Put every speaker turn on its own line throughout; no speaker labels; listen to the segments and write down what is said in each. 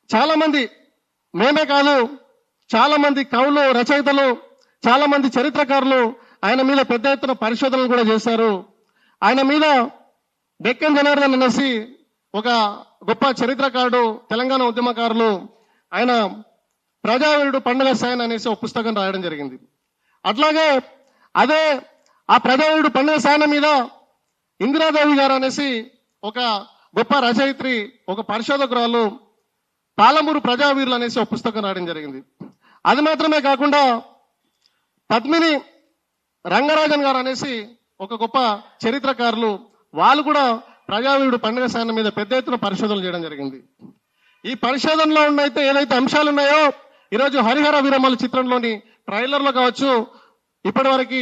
చాలా మంది, మేమే కాదు, చాలా మంది కవులు, రచయితలు, చాలా మంది చరిత్రకారులు ఆయన మీద పెద్ద ఎత్తున పరిశోధనలు కూడా చేశారు. ఆయన మీద డెక్కన్ జనార్దన్ అనేసి ఒక గొప్ప చరిత్రకారుడు, తెలంగాణ ఉద్యమకారులు, ఆయన ప్రజావీరుడు పండుగ సాయన్ అనేసి ఒక పుస్తకం రాయడం జరిగింది. అట్లాగే అదే ఆ ప్రజావీరుడు పండుగ సాయన మీద ఇందిరాదేవి గారు అనేసి ఒక గొప్ప రచయిత్రి, ఒక పరిశోధకురాలు పాలమూరు ప్రజావీరులు అనేసి ఒక పుస్తకం రాయడం జరిగింది. అది మాత్రమే కాకుండా పద్మిని రంగరాజన్ గారు అనేసి ఒక గొప్ప చరిత్రకారులు, వాళ్ళు కూడా ప్రజావీరుడు పండుగ సాయన మీద పెద్ద ఎత్తున పరిశోధనలు చేయడం జరిగింది. ఈ పరిశోధనలో ఉన్నైతే ఏదైతే అంశాలు ఉన్నాయో ఈరోజు హరిహర వీరమల్లు చిత్రంలోని ట్రైలర్లో కావచ్చు, ఇప్పటి వరకు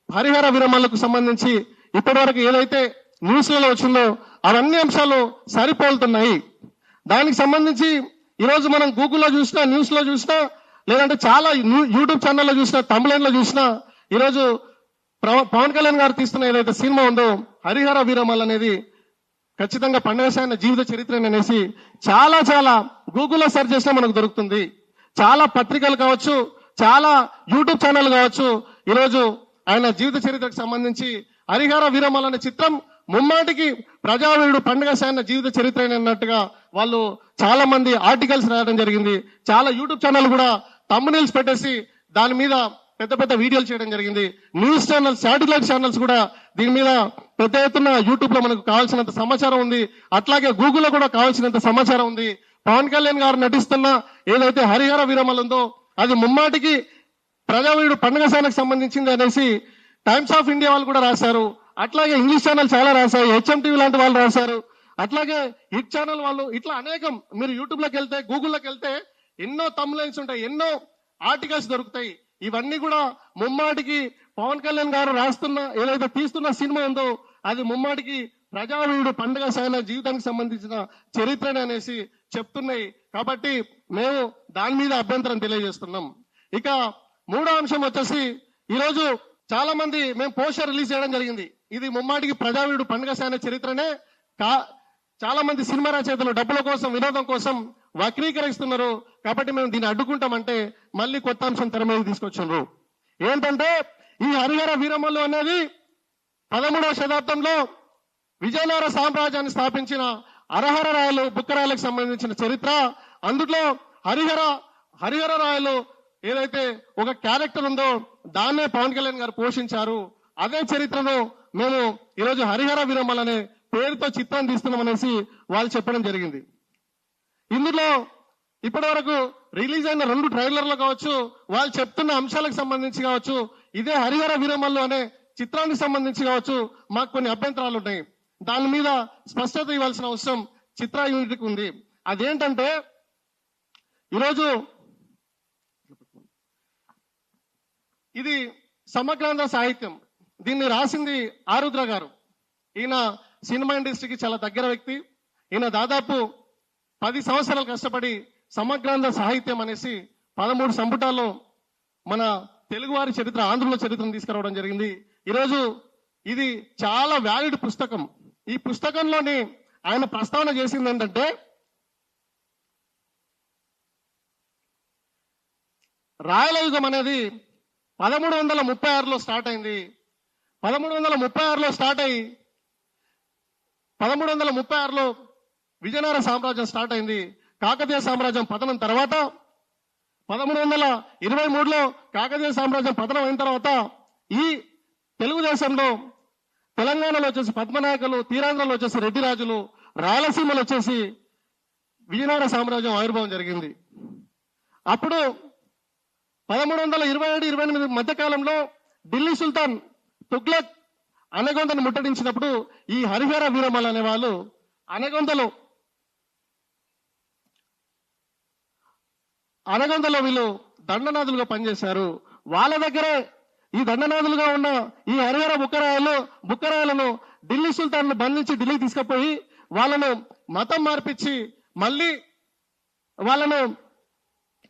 హరిహర వీరమల్లకు సంబంధించి ఇప్పటి వరకు ఏదైతే న్యూస్లలో వచ్చిందో అవన్నీ అంశాలు సరిపోలుతున్నాయి. దానికి సంబంధించి ఈరోజు మనం గూగుల్లో చూసినా, న్యూస్లో చూసినా, లేదంటే చాలా యూట్యూబ్ ఛానల్లో చూసినా, తమిళంలో చూసినా, ఈరోజు పవన్ కళ్యాణ్ గారు తీస్తున్న ఏదైతే సినిమా ఉందో హరిహర వీరమల్ అనేది ఖచ్చితంగా పండుగ సాయన జీవిత చరిత్ర అనేసి చాలా చాలా గూగుల్లో సెర్చ్ చేసినా మనకు దొరుకుతుంది. చాలా పత్రికలు కావచ్చు, చాలా యూట్యూబ్ ఛానల్ కావచ్చు, ఈరోజు ఆయన జీవిత చరిత్రకు సంబంధించి హరిహర వీరమల్ అనే చిత్రం ముమ్మాటికి ప్రజావీరుడు పండుగ సాయన జీవిత చరిత్ర అన్నట్టుగా వాళ్ళు చాలా మంది ఆర్టికల్స్ రాయడం జరిగింది. చాలా యూట్యూబ్ ఛానల్ కూడా థంబ్నెయిల్స్ పెట్టేసి దాని మీద పెద్ద పెద్ద వీడియోలు చేయడం జరిగింది. న్యూస్ ఛానల్స్, శాటిలైట్ ఛానల్స్ కూడా దీని మీద పెద్ద ఎత్తున యూట్యూబ్ లో మనకు కావాల్సినంత సమాచారం ఉంది. అట్లాగే గూగుల్లో కూడా కావాల్సినంత సమాచారం ఉంది. పవన్ కళ్యాణ్ గారు నటిస్తున్న ఏదైతే హరిహర వీరమల్ ఉందో అది ముమ్మాటికి ప్రజావీరుడు పండుగ సాయనకు సంబంధించింది అనేసి టైమ్స్ ఆఫ్ ఇండియా వాళ్ళు కూడా రాశారు. అట్లాగే ఇంగ్లీష్ ఛానల్ చాలా రాశారు, HMTV లాంటి వాళ్ళు రాశారు. అట్లాగే హిట్ ఛానల్ వాళ్ళు, ఇట్లా అనేకం. మీరు యూట్యూబ్ లోకి వెళ్తే, గూగుల్లోకి వెళ్తే ఎన్నో థంబ్నెయిల్స్ ఉంటాయి, ఎన్నో ఆర్టికల్స్ దొరుకుతాయి. ఇవన్నీ కూడా ముమ్మాటికి పవన్ కళ్యాణ్ గారు రాస్తున్న ఏదైతే తీస్తున్న సినిమా ఉందో అది ముమ్మాటికి ప్రజావీరుడు పండుగ సాయన జీవితానికి సంబంధించిన చరిత్రనే అనేసి చెప్తున్నాయి. కాబట్టి మేము దాని మీద అభ్యంతరం తెలియజేస్తున్నాం. ఇక మూడో అంశం వచ్చేసి ఈరోజు చాలా మంది మేము పోస్టర్ రిలీజ్ చేయడం జరిగింది. ఇది ముమ్మాటికి ప్రజావీరుడు పండుగ సాయన చరిత్రనే. చాలా మంది సినిమా రచయితలు డబ్బుల కోసం, వినోదం కోసం వక్రీకరిస్తున్నారు. కాబట్టి మేము దీన్ని అడ్డుకుంటామంటే మళ్ళీ కొత్త అంశం తెర మీద తీసుకొచ్చారు. ఏంటంటే ఈ హరిహర వీరమల్లు అనేది 13వ శతాబ్దంలో విజయనగర సామ్రాజ్యాన్ని స్థాపించిన అరహర రాయలు, బుక్కరాయలకు సంబంధించిన చరిత్ర. అందులో హరిహర రాయలు ఏదైతే ఒక క్యారెక్టర్ ఉందో దాన్నే పవన్ కళ్యాణ్ గారు పోషించారు. అదే చరిత్రను మేము ఈరోజు హరిహర వీరమల్ అనే పేరుతో చిత్రం తీస్తున్నాం అనేసి వాళ్ళు చెప్పడం జరిగింది. ఇందులో ఇప్పటి వరకు రిలీజ్ అయిన 2 ట్రైలర్లు కావచ్చు, వాళ్ళు చెప్తున్న అంశాలకు సంబంధించి కావచ్చు, ఇదే హరిహర వీరమల్లు అనే చిత్రానికి సంబంధించి కావచ్చు, మాకు కొన్ని అభ్యంతరాలు ఉన్నాయి. దాని మీద స్పష్టత ఇవ్వాల్సిన అవసరం చిత్ర యూనిట్కి ఉంది. అదేంటంటే ఈరోజు ఇది సమగ్రాంధ్ర సాహిత్యం. దీన్ని రాసింది ఆరుద్ర గారు. ఈయన సినిమా ఇండస్ట్రీకి చాలా దగ్గర వ్యక్తి. ఈయన దాదాపు 10 సంవత్సరాలు కష్టపడి సమగ్రాంధ్ర సాహిత్యం అనేసి 13 సంపుటాల్లో మన తెలుగువారి చరిత్ర, ఆంధ్రుల చరిత్రను తీసుకురావడం జరిగింది. ఈరోజు ఇది చాలా వ్యాలిడ్ పుస్తకం. ఈ పుస్తకంలోని ఆయన ప్రస్తావన చేసింది ఏంటంటే రాయల యుగం అనేది 1336లో స్టార్ట్ అయింది. 1336లో స్టార్ట్ అయ్యి 1336లో విజయనగర సామ్రాజ్యం స్టార్ట్ అయింది. కాకతీయ సామ్రాజ్యం పతనం తర్వాత 1323లో కాకతీయ సామ్రాజ్యం పతనం అయిన తర్వాత ఈ తెలుగుదేశంలో తెలంగాణలో వచ్చేసి పద్మనాయకులు, తీరాంధ్రలో వచ్చేసి రెడ్డి రాజులు, రాయలసీమలో వచ్చేసి విజయనగర సామ్రాజ్యం ఆవిర్భావం జరిగింది. అప్పుడు 1327-28 మధ్య కాలంలో ఢిల్లీ సుల్తాన్ తుగ్లక్ అనగొందను ముట్టడించినప్పుడు ఈ హరిహర వీరమల్ అనే వాళ్ళు అనగొందలో వీళ్ళు దండనాథులుగా పనిచేశారు. వాళ్ళ దగ్గరే ఈ దండనాథులుగా ఉన్న ఈ హరిహర బుక్కరాయలను ఢిల్లీ సుల్తాన్ బంధించి ఢిల్లీకి తీసుకుపోయి వాళ్ళను మతం మార్పించి మళ్ళీ వాళ్ళను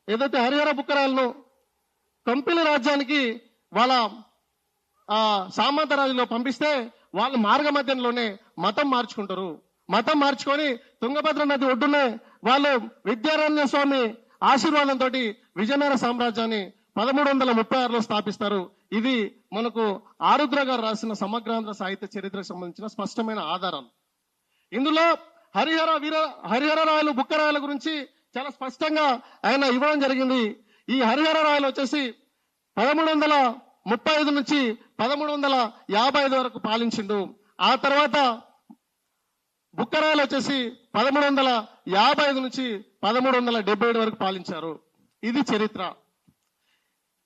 ఏదైతే హరిహర బుక్కరాయలను కంపెనీ రాజ్యానికి వాళ్ళ సామంత రాజులో పంపిస్తే వాళ్ళు మార్గ మధ్యంలోనే మతం మార్చుకుంటారు. మతం మార్చుకొని తుంగభద్ర నది ఒడ్డునే వాళ్ళు విద్యారణ్య స్వామి ఆశీర్వాదంతో విజయనగర సామ్రాజ్యాన్ని 1336లో స్థాపిస్తారు. ఇది మనకు ఆరుద్ర గారు రాసిన సమగ్రాంధ్ర సాహిత్య చరిత్రకు సంబంధించిన స్పష్టమైన ఆధారాలు. ఇందులో హరిహర రాయలు బుక్కరాయల గురించి చాలా స్పష్టంగా ఆయన ఇవ్వడం జరిగింది. ఈ హరిహర రాయలు వచ్చేసి 1335 నుంచి 1355 వరకు పాలించిండు. ఆ తర్వాత బుక్కరాయలు వచ్చేసి 1355 నుంచి 1377 వరకు పాలించారు. ఇది చరిత్ర.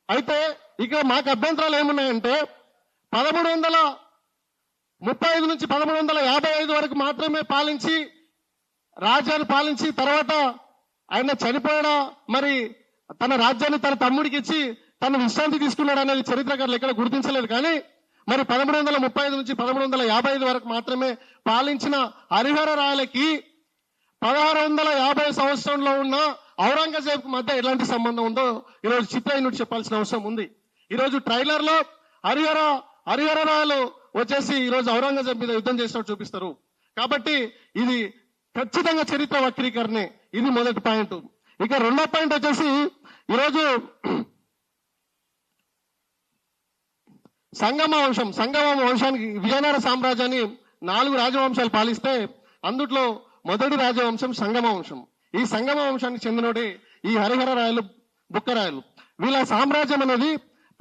అయితే ఇక్కడ మాకు అభ్యంతరాలు ఏమున్నాయంటే 1335 నుంచి 1355 వరకు మాత్రమే పాలించి రాజ్యాన్ని పాలించి తర్వాత ఆయన చనిపోయాడా, మరి తన రాజ్యాన్ని తన తమ్ముడికి ఇచ్చి తన విశ్రాంతి తీసుకున్నాడు అనేది చరిత్రకారులు ఎక్కడ గుర్తించలేదు. కానీ మరి 1335 నుంచి 1355 వరకు మాత్రమే పాలించిన హరిహర రాయలకి 1650 సంవత్సరంలో ఉన్న ఔరంగజేబ్ కు మధ్య ఎలాంటి సంబంధం ఉందో ఈరోజు చిత్రయూనిట్ చెప్పాల్సిన అవసరం ఉంది. ఈరోజు ట్రైలర్ లో హరిహర రాయలు వచ్చేసి ఈరోజు ఔరంగజేబ్ మీద యుద్ధం చేసినట్టు చూపిస్తారు. కాబట్టి ఇది ఖచ్చితంగా చరిత్ర వక్రీకరణే. ఇది మొదటి పాయింట్. ఇక రెండో పాయింట్ వచ్చేసి ఈరోజు సంగమ వంశానికి విజయనగర సామ్రాజ్యాన్ని 4 రాజవంశాలు పాలిస్తే అందుట్లో మొదటి రాజవంశం సంగమ వంశం. ఈ సంగమ వంశానికి చెందినోడే ఈ హరిహర రాయలు బుక్కరాయలు. వీళ్ళ సామ్రాజ్యం అనేది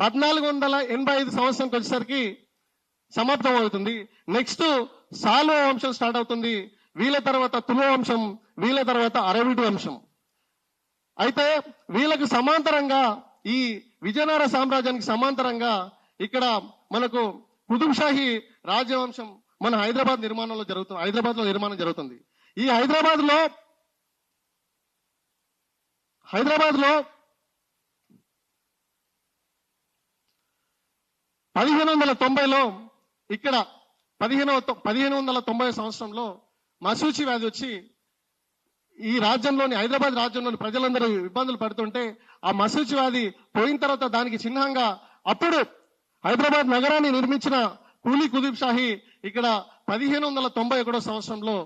1485 సంవత్సరానికి వచ్చేసరికి సమాప్తం అవుతుంది. నెక్స్ట్ సాల్వ వంశం స్టార్ట్ అవుతుంది. వీళ్ళ తర్వాత తులు వంశం, వీళ్ళ తర్వాత అరవిడు వంశం. అయితే వీళ్ళకు సమాంతరంగా ఈ విజయనగర సామ్రాజ్యానికి సమాంతరంగా ఇక్కడ మనకు కుతుబ్షాహీ రాజవంశం మన హైదరాబాద్ లో నిర్మాణం జరుగుతుంది. ఈ హైదరాబాద్ లో 1590లో ఇక్కడ 1590 సంవత్సరంలో మసూచి వ్యాధి వచ్చి ఈ రాజ్యంలోని హైదరాబాద్ రాజ్యంలోని ప్రజలందరూ ఇబ్బందులు పడుతుంటే ఆ మసూచి వ్యాధి పోయిన తర్వాత దానికి చిహ్నంగా అప్పుడు హైదరాబాద్ నగరాన్ని నిర్మించిన కూలీ కుతుబ్ షాహీ ఇక్కడ 1591 సంవత్సరంలో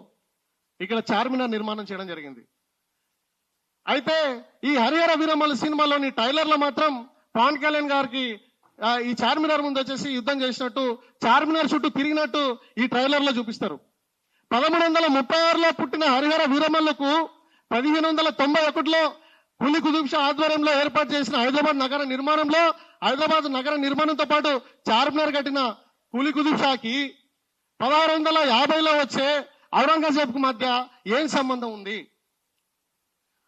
ఇక్కడ చార్మినార్ నిర్మాణం చేయడం జరిగింది. అయితే ఈ హరిహర వీరమల్లు సినిమాలోని ట్రైలర్ లో మాత్రం పవన్ కళ్యాణ్ గారికి ఈ చార్మినార్ ముందు వచ్చేసి యుద్ధం చేసినట్టు, చార్మినార్ చుట్టూ తిరిగినట్టు ఈ ట్రైలర్ లో చూపిస్తారు. 1336లో పుట్టిన హరిహర వీరమల్లుకు 1591లో కూలీ కుతుబ్ షా ఆధ్వర్యంలో ఏర్పాటు చేసిన హైదరాబాద్ నగర నిర్మాణంతో పాటు చార్మినార్ కట్టిన కూలీ కుతుబ్ షాకి 1650లో వచ్చే ఔరంగజేబ్ కు మధ్య ఏం సంబంధం ఉంది?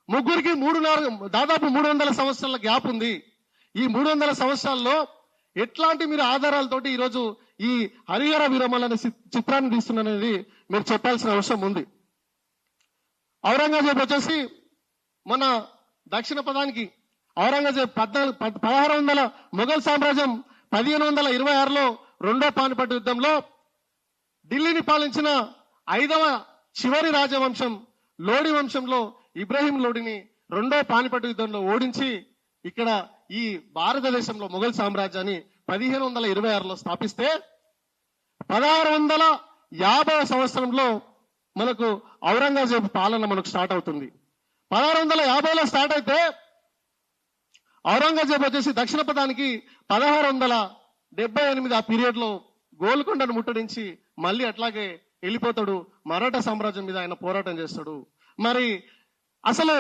ముగ్గురికి దాదాపు 300 సంవత్సరాల గ్యాప్ ఉంది. ఈ 300 సంవత్సరాల్లో ఎట్లాంటి మీరు ఆధారాలతోటి ఈరోజు ఈ హరిహర వీరమల్లు అనే చిత్రాన్ని తీస్తున్నది మీరు చెప్పాల్సిన అవసరం ఉంది. ఔరంగజేబ్ వచ్చేసి మన దక్షిణ పదానికి ఔరంగజేబ్ 1600 మొఘల్ సామ్రాజ్యం 1526లో రెండో పానిపట్టు యుద్ధంలో ఢిల్లీని పాలించిన 5వ చివరి రాజవంశం లోడి వంశంలో ఇబ్రాహీం లోడిని రెండో పానిపట్టు యుద్ధంలో ఓడించి ఇక్కడ ఈ భారతదేశంలో మొఘల్ సామ్రాజ్యాన్ని 1526లో స్థాపిస్తే 1650 సంవత్సరంలో మనకు ఔరంగజేబ్ పాలన మనకు స్టార్ట్ అవుతుంది. 1650లో స్టార్ట్ అయితే ఔరంగజేబ్ వచ్చేసి దక్షిణ పదానికి 1678 ఆ పీరియడ్ లో గోల్కొండను ముట్టడించి మళ్ళీ అట్లాగే వెళ్ళిపోతాడు. మరాఠా సామ్రాజ్యం మీద ఆయన పోరాటం చేస్తాడు. మరి అసలు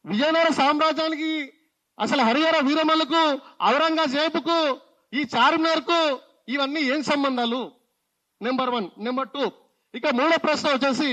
విజయనగర సామ్రాజ్యానికి అసలు హరిహర వీరమల్లుకు ఔరంగజేబుకు ఈ చార్మినార్ కు ఇవన్నీ ఏం సంబంధాలు? నెంబర్ 1. నెంబర్ 2, ఇక మూడో ప్రశ్న వచ్చేసి